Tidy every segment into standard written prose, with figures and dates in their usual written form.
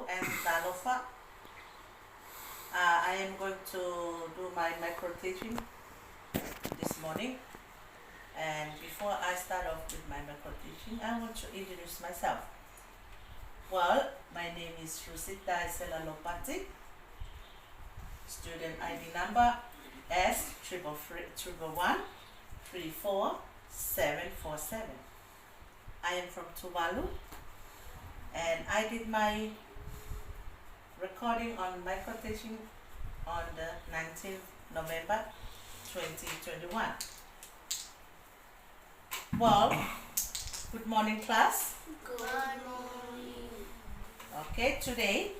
and Dalofa. I am going to do my micro teaching this morning. And before I start off with my micro teaching, I want to introduce myself. Well, my name is Rosita Isela Lopati. Student ID number S111-34747. I am from Tuvalu, and I did my recording on micro teaching on the 19th November 2021. Well, good morning, class. Good morning. Okay, today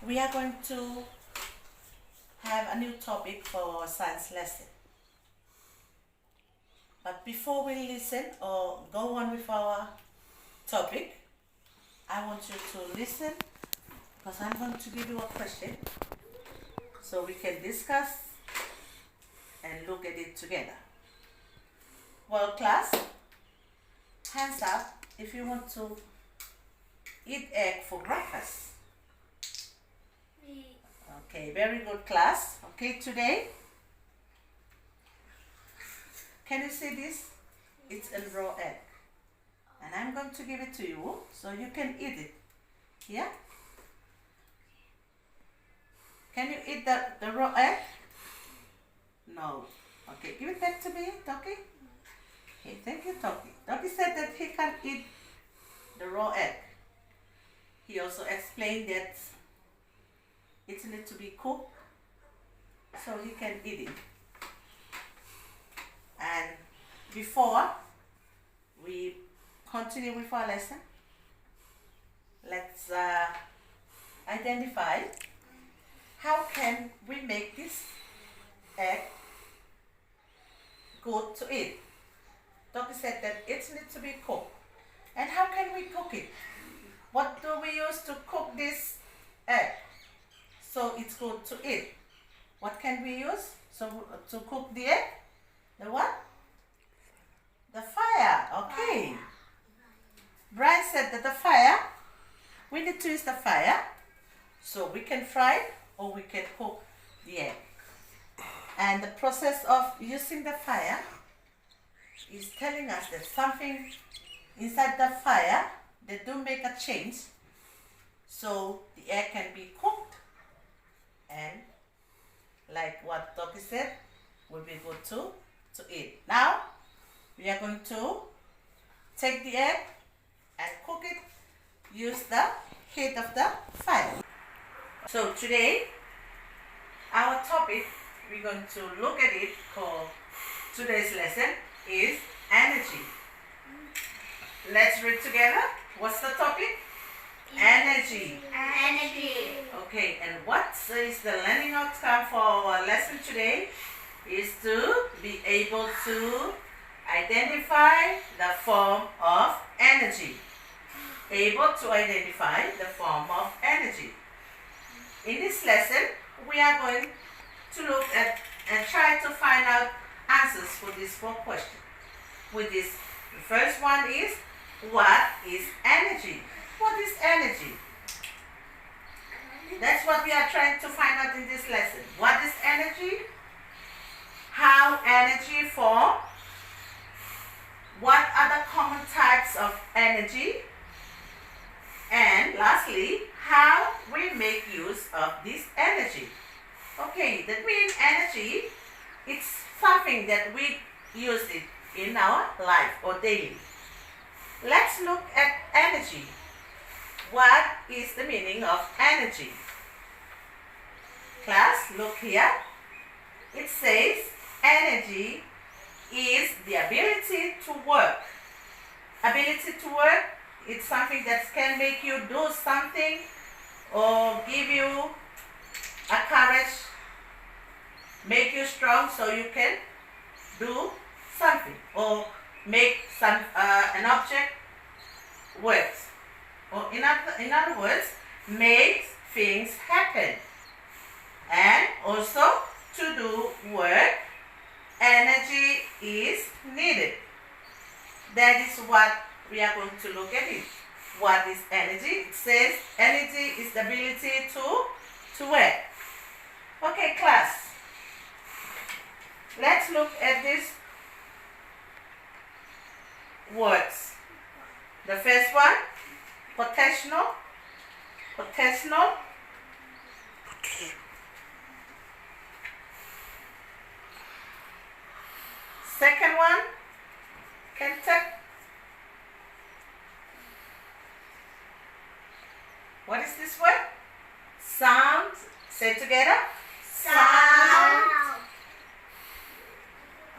we are going to have a new topic for our science lesson. But before we listen or go on with our topic, I want you to listen because I'm going to give you a question so we can discuss and look at it together. Well, class, hands up if you want to eat egg for breakfast. Me. Okay, very good, class. Okay, today, can you see this? It's a raw egg. And I'm going to give it to you so you can eat it. Yeah? Can you eat the raw egg? No. Okay, give it back to me, Toki. Okay, thank you, Toki. Toki said that he can eat the raw egg. He also explained that it needs to be cooked so he can eat it. And before we continue with our lesson, let's identify how can we make this egg good to eat. Toki said that it needs to be cooked. And how can we cook it? What do we use to cook this egg so it's good to eat? What can we use to cook the egg? The what? The fire. Okay. Brian said that the fire, we need to use the fire so we can fry it or we can cook the egg. And the process of using the fire is telling us that something inside the fire, they do make a change so the egg can be cooked and like what Toki said, will be good to eat. Now, we are going to take the egg and cook it, use the heat of the fire. So today, our topic, we're going to look at it for today's lesson is energy. Let's read together. What's the topic? Energy. Energy. Okay, and what is the learning outcome for our lesson today? Is to be able to identify the form of energy. Able to identify the form of energy. In this lesson, we are going to look at and try to find out answers for these 4 questions. With this, the first one is, what is energy? What is energy? That's what we are trying to find out in this lesson. What is energy? How energy forms? What are the common types of energy? And lastly, how we make use of this energy. Okay, that means energy, it's something that we use it in our life or daily. Let's look at energy. What is the meaning of energy? Class, look here. It says energy is the ability to work. Ability to work, it's something that can make you do something or give you a courage, make you strong so you can do something or make an object work. Or in other words, make things happen. And also to do work, energy is needed. That is what we are going to look at it. What is energy? It says energy is the ability to work. Okay, class. Let's look at these words. The first one, potential. Potential. Second one, Kentucky. What is this word? Sound. Say it together. Sound.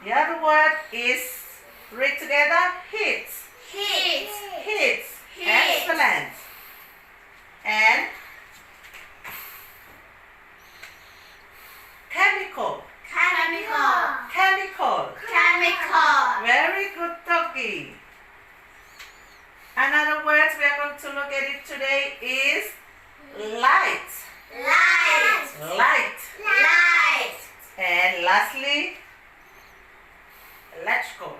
The other word is, read together, hit. Hit. Hit. Hit. Excellent. And chemical. Chemical. Chemical. Chemical. Very good, doggy. Another word we are going to look at it today is light. Light. Light. Light. And lastly, electrical.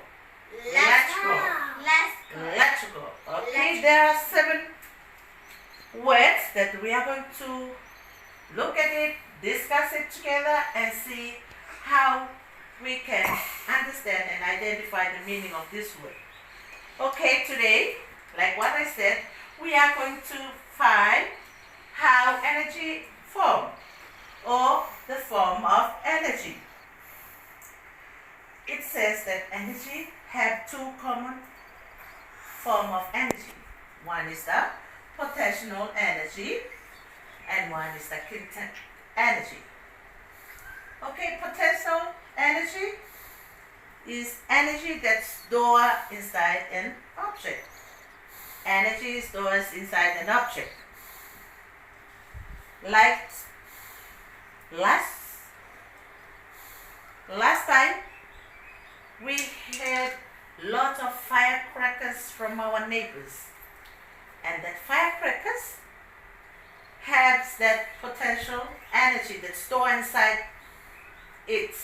Let's go. Electrical. Okay, there are 7 words that we are going to look at it, discuss it together, and see how we can understand and identify the meaning of this word. Okay, today, like what I said, we are going to find how energy forms, or the form of energy. It says that energy have 2 common forms of energy. One is the potential energy, and one is the kinetic energy. Okay, potential energy is energy that's stored inside an object. Energy is stored inside an object. Like last time we had lots of firecrackers from our neighbors, and that firecrackers has that potential energy that's stored inside it.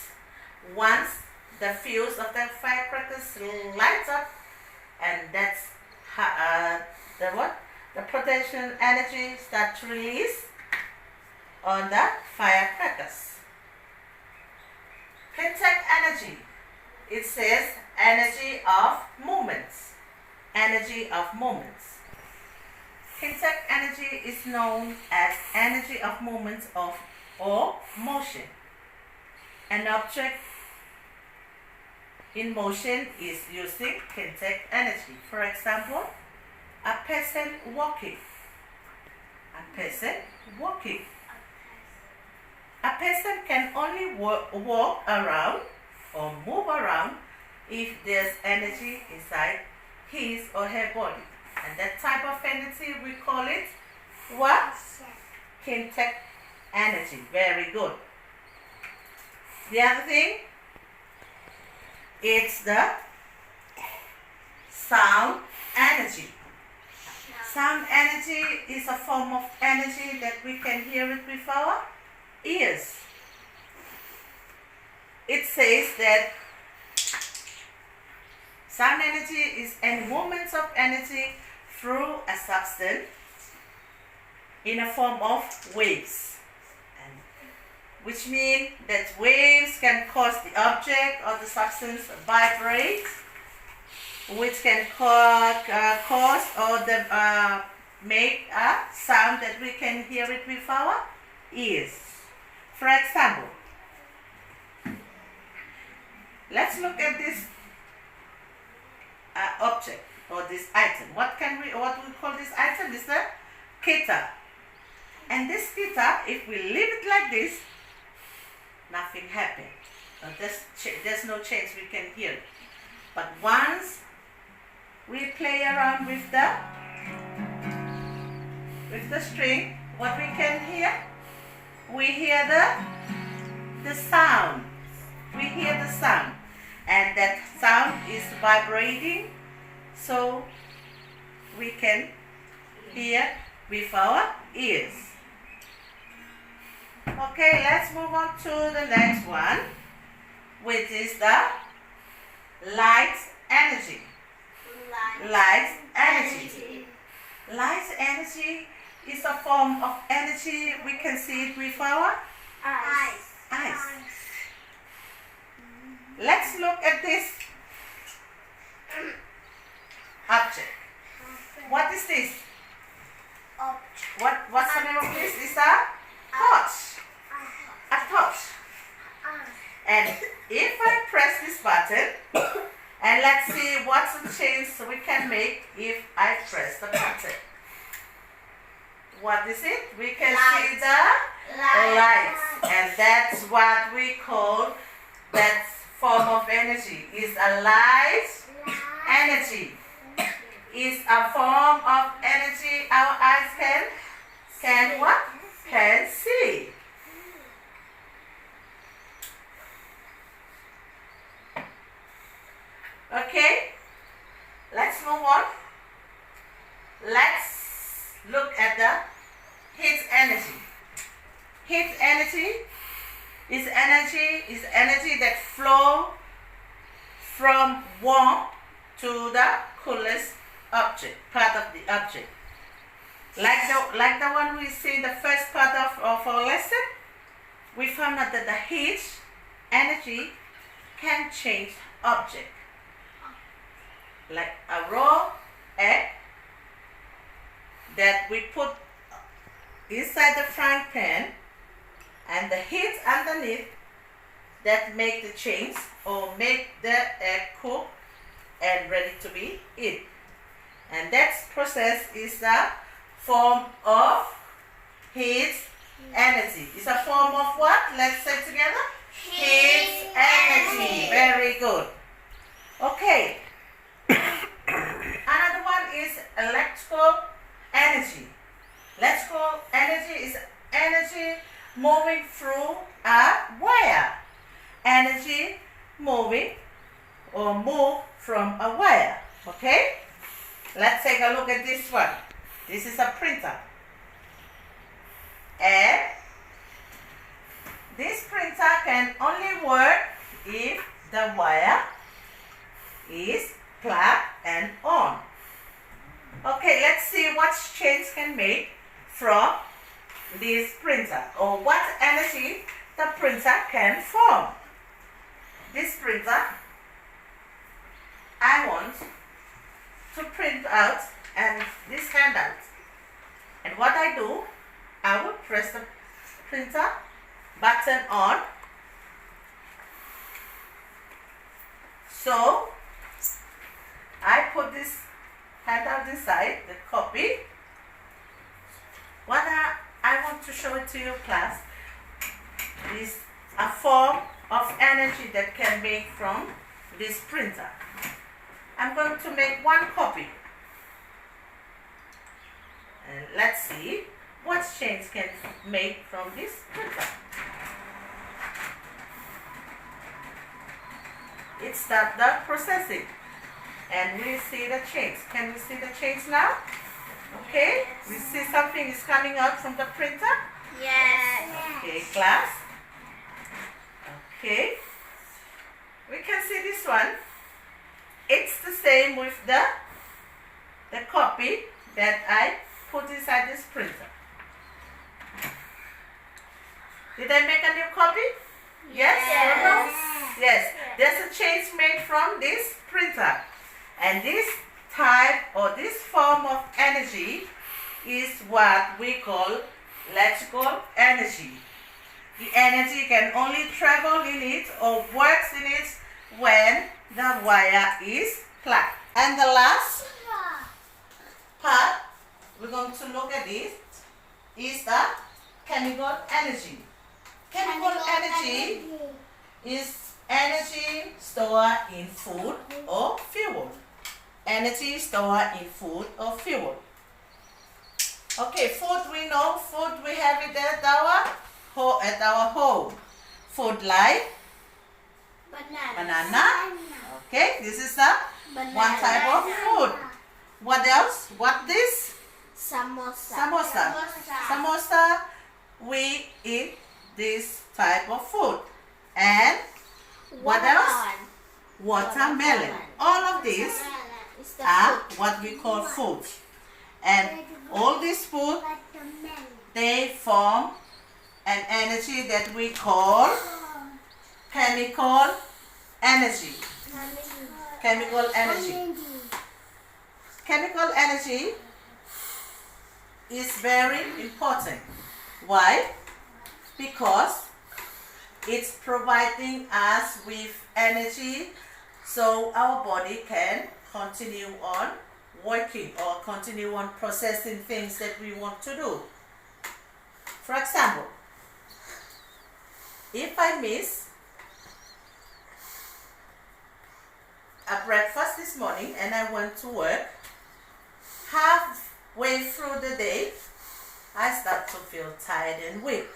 Once the fuse of the firecrackers lights up, and that's the potential energy starts to release on the firecrackers. Kinetic energy. It says energy of movements. Energy of movements. Kinetic energy is known as energy of movements of or motion. An object in motion is using kinetic energy. For example, a person walking. A person walking. A person can only walk around or move around if there's energy inside his or her body. And that type of energy, we call it what? Kinetic energy. Very good. The other thing, it's the sound energy. Sound energy is a form of energy that we can hear it with our ears. It says that sound energy is any movements of energy through a substance in a form of waves, which means that waves can cause the object or the substance vibrate, which can cause or make a sound that we can hear it with our ears. For example, let's look at this object or this item. What we call this item is the guitar. And this guitar, if we leave it like this, nothing happens. There's no chance we can hear it. But once we play around with the string, what we can hear? We hear the sound. We hear the sound. And that sound is vibrating, so we can hear with our ears. Okay, let's move on to the next one, which is the light energy. Light energy. Light energy is a form of energy. We can see it with our Ice. eyes. Let's look at this object. What is this? What's the name of this? It's a torch. A torch. And if I press this button, and let's see what's the change we can make if I press the button. What is it? We can see the light. And that's what we call that form of energy. Is a light energy. Is a form of energy our eyes can what? Can see. Okay, let's move on. Let's look at the heat energy. Heat energy is energy that flow from warm to the coolest object, part of the object. Like the one we see in the first part of our lesson, we found out that the heat energy can change object. Like a raw egg that we put inside the frying pan, and the heat underneath that make the change or make the egg cook and ready to be eaten. And that process is a form of heat energy. It's a form of what? Let's say together. Heat energy. Very good. Okay. Another one is electrical energy. Electrical energy is energy moving through a wire. Energy moving or move from a wire. Okay? Let's take a look at this one. This is a printer. And this printer can only work if the wire is plugged and on. Okay, let's see what change can make from this printer, or what energy the printer can form. This printer, I want to print out and this handout. And what I do, I will press the printer button on. So I put this handout inside the copy. What I want to show it to you, class, is a form of energy that can make from this printer. I'm going to make one copy. And let's see what change can make from this printer. It starts the processing. And we see the change. Can we see the change now? Okay. We see something is coming out from the printer? Yes. Okay, class. Okay. We can see this one. It's the same with the copy that I put inside this printer. Did I make a new copy? Yes? Yes. Or no? Yes. There's a change made from this printer. And this type or this form of energy is what we call electrical energy. The energy can only travel in it or works in it when the wire is plugged. And the last part we're going to look at this is the chemical energy. Chemical energy is energy stored in food or fuel. Energy stored in food or fuel. Okay, food we know. Food we have it at our home. Food like banana. Okay, this is the one type of food. What else? What this? Samosa. Samosa. We eat this type of food. And what else? Watermelon. All of these are what we call food. And all this food they form an energy that we call chemical energy. Chemical energy. Chemical energy is very important. Why? Because it's providing us with energy so our body can continue on working or continue on processing things that we want to do. For example, if I miss a breakfast this morning and I went to work, halfway through the day, I start to feel tired and weak.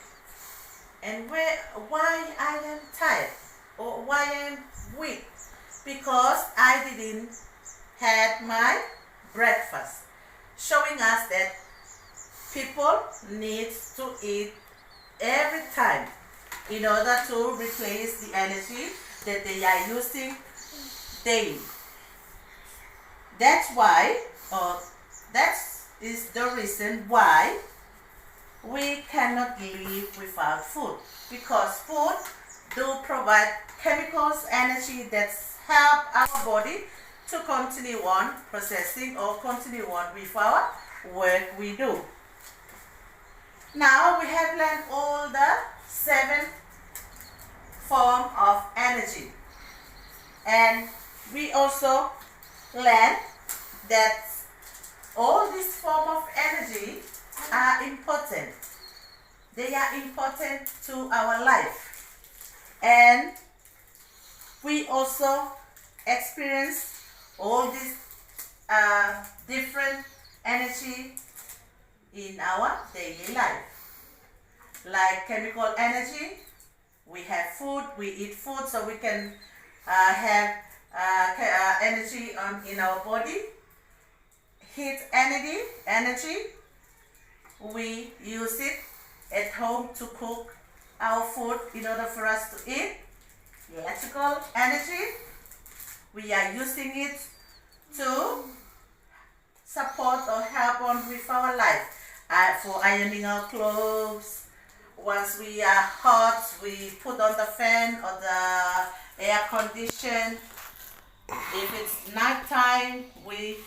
And why I am tired or why I am weak? Because I didn't had my breakfast, showing us that people need to eat every time in order to replace the energy that they are using daily. That's why, or that is the reason why we cannot live without food, because food do provide chemicals, energy that help our body to continue on processing or continue on with our work we do. Now we have learned all the 7 forms of energy, and we also learned that all these forms of energy are important. They are important to our life, and we also experience all these different energy in our daily life. Like chemical energy, we have food, we eat food so we can have energy in our body. Heat energy, we use it at home to cook our food in order for us to eat. Electrical energy, we are using it to support or help on with our life. For ironing our clothes. Once we are hot, we put on the fan or the air condition. If it's night time, we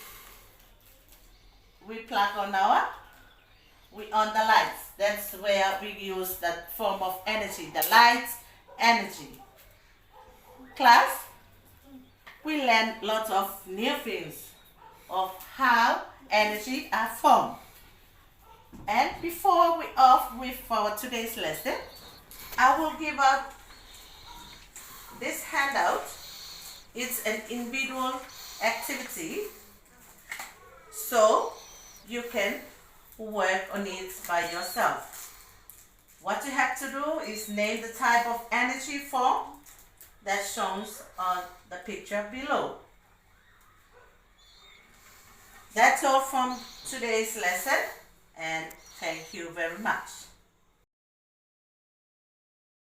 plug on the lights. That's where we use that form of energy, the lights energy. Class, we learn lots of new things of how energy are formed. And before we off with our today's lesson, I will give out this handout. It's an individual activity, so you can work on it by yourself. What you have to do is name the type of energy form that shows on the picture below. That's all from today's lesson, and thank you very much.